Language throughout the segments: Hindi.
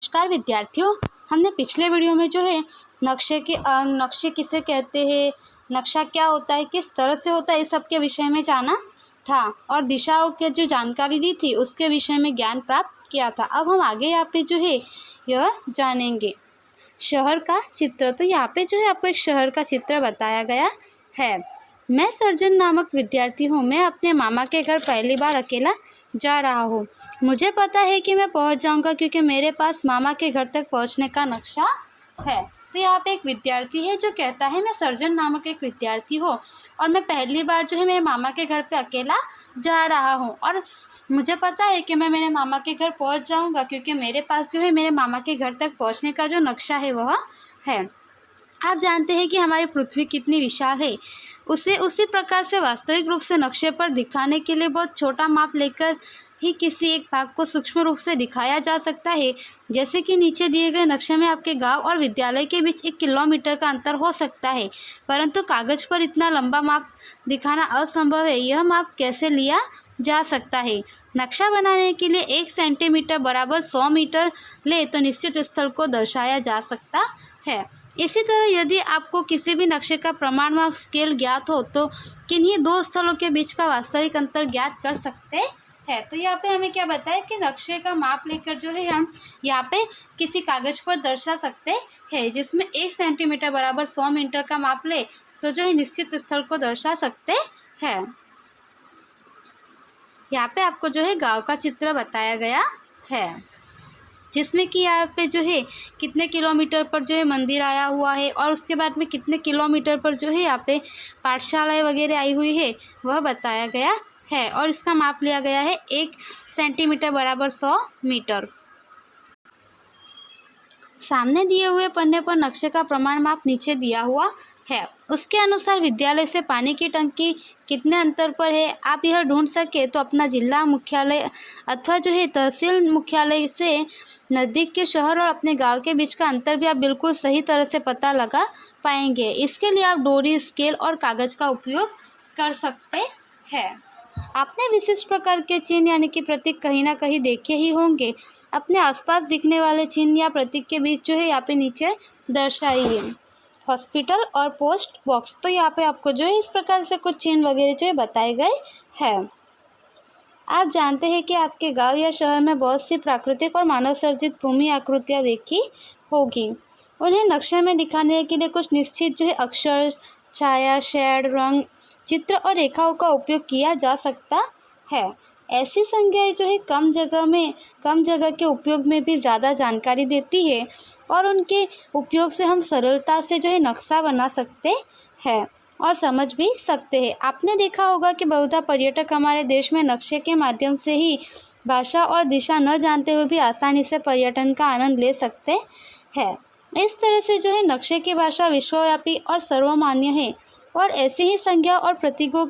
नमस्कार विद्यार्थियों, हमने पिछले वीडियो में जो है नक्शे किसे कहते हैं, नक्शा क्या होता है, किस तरह से होता है, इस सब के विषय में जाना था और दिशाओं के जो जानकारी दी थी उसके विषय में ज्ञान प्राप्त किया था। अब हम आगे यहाँ पे जो है यह जानेंगे शहर का चित्र। तो यहाँ पे जो है आपको एक शहर का चित्र बताया गया है। मैं सर्जन नामक विद्यार्थी हूँ। मैं अपने मामा के घर पहली बार अकेला जा रहा हूँ। मुझे पता है कि मैं पहुँच जाऊँगा क्योंकि मेरे पास मामा के घर तक पहुँचने का नक्शा है। तो यहाँ पे एक विद्यार्थी है जो कहता है मैं सर्जन नामक एक विद्यार्थी हूँ और मैं पहली बार जो है मेरे मामा के घर पे अकेला जा रहा हूँ और मुझे पता है कि मैं मेरे मामा के घर पहुँच जाऊँगा क्योंकि मेरे पास जो है मेरे मामा के घर तक पहुँचने का जो नक्शा है वह है। आप जानते हैं कि हमारी पृथ्वी कितनी विशाल है। उसे उसी प्रकार से वास्तविक रूप से नक्शे पर दिखाने के लिए बहुत छोटा माप लेकर ही किसी एक भाग को सूक्ष्म रूप से दिखाया जा सकता है। जैसे कि नीचे दिए गए नक्शे में आपके गांव और विद्यालय के बीच 1 किलोमीटर का अंतर हो सकता है, परंतु कागज पर इतना लंबा माप दिखाना असंभव है। यह माप कैसे लिया जा सकता है? नक्शा बनाने के लिए 1 सेंटीमीटर बराबर 100 मीटर ले तो निश्चित स्थल को दर्शाया जा सकता है। इसी तरह यदि आपको किसी भी नक्शे का प्रमाण माप स्केल ज्ञात हो तो किन्हीं 2 स्थलों के बीच का वास्तविक अंतर ज्ञात कर सकते हैं। तो यहाँ पे हमें क्या बताया कि नक्शे का माप लेकर जो है हम यहाँ पे किसी कागज पर दर्शा सकते हैं, जिसमें 1 सेंटीमीटर बराबर 100 मीटर का माप ले तो जो है निश्चित स्थल को दर्शा सकते हैं। यहाँ पे आपको जो है गांव का चित्र बताया गया है, जिसमें कि यहाँ पे जो है कितने किलोमीटर पर जो है मंदिर आया हुआ है और उसके बाद में कितने किलोमीटर पर जो है यहाँ पे पाठशालाएँ वगैरह आई हुई है वह बताया गया है और इसका माप लिया गया है 1 सेंटीमीटर बराबर 100 मीटर। सामने दिए हुए पन्ने पर नक्शे का प्रमाण माप नीचे दिया हुआ है। उसके अनुसार विद्यालय से पानी की टंकी कितने अंतर पर है आप यह ढूंढ सके तो अपना जिला मुख्यालय अथवा जो है तहसील मुख्यालय से नज़दीक के शहर और अपने गांव के बीच का अंतर भी आप बिल्कुल सही तरह से पता लगा पाएंगे। इसके लिए आप डोरी, स्केल और कागज़ का उपयोग कर सकते हैं। आपने विशिष्ट प्रकार के चिन्ह यानी कि प्रतीक कहीं ना कहीं देखे ही होंगे। अपने आसपास दिखने वाले चिन्ह या प्रतीक के बीच जो है यहाँ पे नीचे दर्शाइए। हॉस्पिटल और पोस्ट बॉक्स। तो यहाँ पे आपको जो है इस प्रकार से कुछ चिन्ह वगैरह जो है बताए गए हैं। आप जानते हैं कि आपके गांव या शहर में बहुत सी प्राकृतिक और मानव सर्जित भूमि आकृतियाँ देखी होगी। उन्हें नक्शे में दिखाने के लिए कुछ निश्चित जो है अक्षर, छाया, शेड, रंग, चित्र और रेखाओं का उपयोग किया जा सकता है। ऐसी संज्ञाएं जो है कम जगह के उपयोग में भी ज़्यादा जानकारी देती है और उनके उपयोग से हम सरलता से जो है नक्शा बना सकते हैं और समझ भी सकते हैं। आपने देखा होगा कि बहुधा पर्यटक हमारे देश में नक्शे के माध्यम से ही भाषा और दिशा न जानते हुए भी आसानी से पर्यटन का आनंद ले सकते हैं। इस तरह से जो है नक्शे की भाषा विश्वव्यापी और सर्वमान्य है और ऐसी ही संज्ञा और प्रतीकों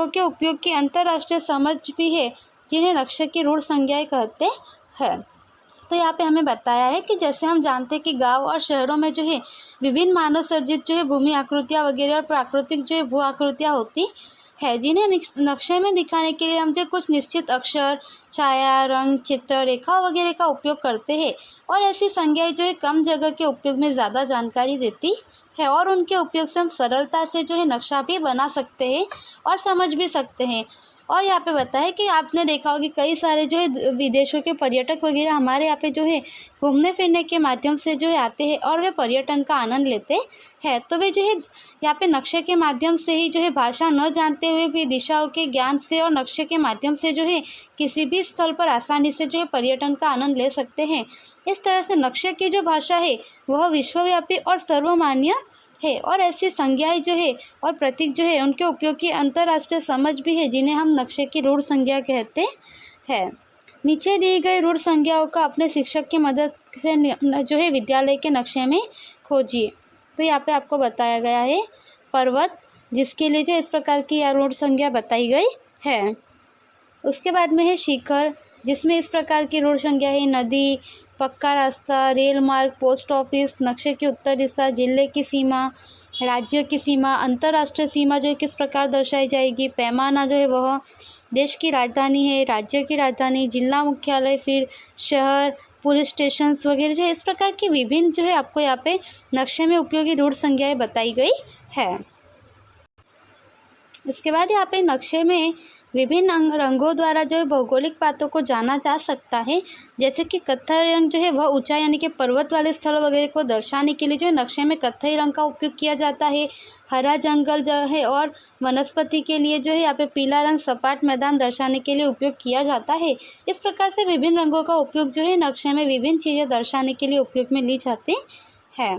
के उपयोग की अंतर्राष्ट्रीय समझ भी है, जिन्हें नक्शे की रूढ़ संज्ञाएं कहते हैं। तो यहाँ पे हमें बताया है कि जैसे हम जानते हैं कि गांव और शहरों में जो है विभिन्न मानव सर्जित जो है भूमि आकृतियाँ वगैरह और प्राकृतिक जो है भू आकृतियाँ होती है, जिन्हें नक्शे में दिखाने के लिए हम जो कुछ निश्चित अक्षर, छाया, रंग, चित्र, रेखा वगैरह का उपयोग करते हैं और ऐसी संज्ञाएं जो है कम जगह के उपयोग में ज़्यादा जानकारी देती है और उनके उपयोग से हम सरलता से जो है नक्शा भी बना सकते हैं और समझ भी सकते हैं। और यहाँ पे बताया कि आपने देखा होगा कि कई सारे जो है विदेशों के पर्यटक वगैरह हमारे यहाँ पे जो है घूमने फिरने के माध्यम से जो है आते हैं और वे पर्यटन का आनंद लेते हैं। तो वे जो है यहाँ पे नक्शे के माध्यम से ही जो है भाषा न जानते हुए भी दिशाओं के ज्ञान से और नक्शे के माध्यम से जो है किसी भी स्थल पर आसानी से जो है पर्यटन का आनंद ले सकते हैं। इस तरह से नक्शे की जो भाषा है वह विश्वव्यापी और सर्वमान्य है और ऐसी संज्ञाएं जो है और प्रतीक जो है उनके उपयोग की अंतर्राष्ट्रीय समझ भी है, जिन्हें हम नक्शे की रूढ़ संज्ञा कहते हैं। नीचे दी गई रूढ़ संज्ञाओं का अपने शिक्षक की मदद से जो है विद्यालय के नक्शे में खोजिए। तो यहाँ पे आपको बताया गया है पर्वत, जिसके लिए जो इस प्रकार की यह रूढ़ संज्ञा बताई गई है। उसके बाद में है शिखर, जिसमें इस प्रकार की रूढ़ संज्ञा है नदी, पक्का रास्ता, रेल मार्ग, पोस्ट ऑफिस, नक्शे की उत्तर दिशा, जिले की सीमा, राज्य की सीमा, अंतर्राष्ट्रीय सीमा जो है किस प्रकार दर्शाई जाएगी, पैमाना जो है वह देश की राजधानी है, राज्य की राजधानी, जिला मुख्यालय, फिर शहर, पुलिस स्टेशंस वगैरह जो है, इस प्रकार की विभिन्न जो है आपको यहाँ पे नक्शे में उपयोगी रूढ़ संज्ञाएं बताई गई है। इसके बाद यहाँ पे नक्शे में विभिन्न रंगों द्वारा जो है भौगोलिक बातों को जाना जा सकता है। जैसे कि कत्थई रंग जो है वह ऊंचाई यानी कि पर्वत वाले स्थल वगैरह को दर्शाने के लिए जो है नक्शे में कत्थई रंग का उपयोग किया जाता है। हरा जंगल जो है और वनस्पति के लिए जो है यहाँ पे पीला रंग सपाट मैदान दर्शाने के लिए उपयोग किया जाता है। इस प्रकार से विभिन्न रंगों का उपयोग जो है नक्शे में विभिन्न चीज़ें दर्शाने के लिए उपयोग में ली जाती है।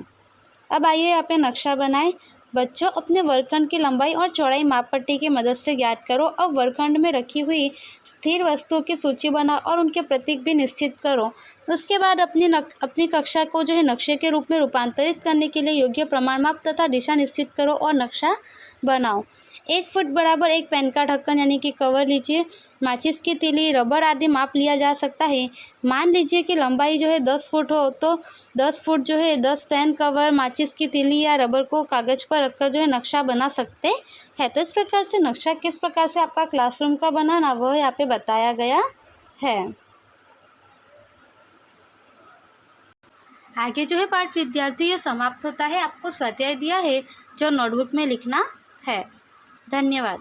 अब आइए यहाँ पे नक्शा बनाएं। बच्चों, अपने वर्गखंड की लंबाई और चौड़ाई माप पट्टी की मदद से ज्ञात करो। अब वर्गखंड में रखी हुई स्थिर वस्तुओं की सूची बनाओ और उनके प्रतीक भी निश्चित करो। उसके बाद अपनी कक्षा को जो है नक्शे के रूप में रूपांतरित करने के लिए योग्य प्रमाण माप तथा दिशा निश्चित करो और नक्शा बनाओ। 1 फुट बराबर एक पेन का ढक्कन यानी कि कवर लीजिए। माचिस की तीली, रबर आदि माप लिया जा सकता है। मान लीजिए कि लंबाई जो है 10 फुट हो तो 10 फुट जो है 10 पेन कवर, माचिस की तीली या रबर को कागज़ पर रखकर जो है नक्शा बना सकते हैं। तो इस प्रकार से नक्शा किस प्रकार से आपका क्लासरूम का बनाना वह यहाँ पे बताया गया है। आगे जो है पाठ विद्यार्थी ये समाप्त होता है। आपको स्वाध्याय दिया है जो नोटबुक में लिखना है। धन्यवाद।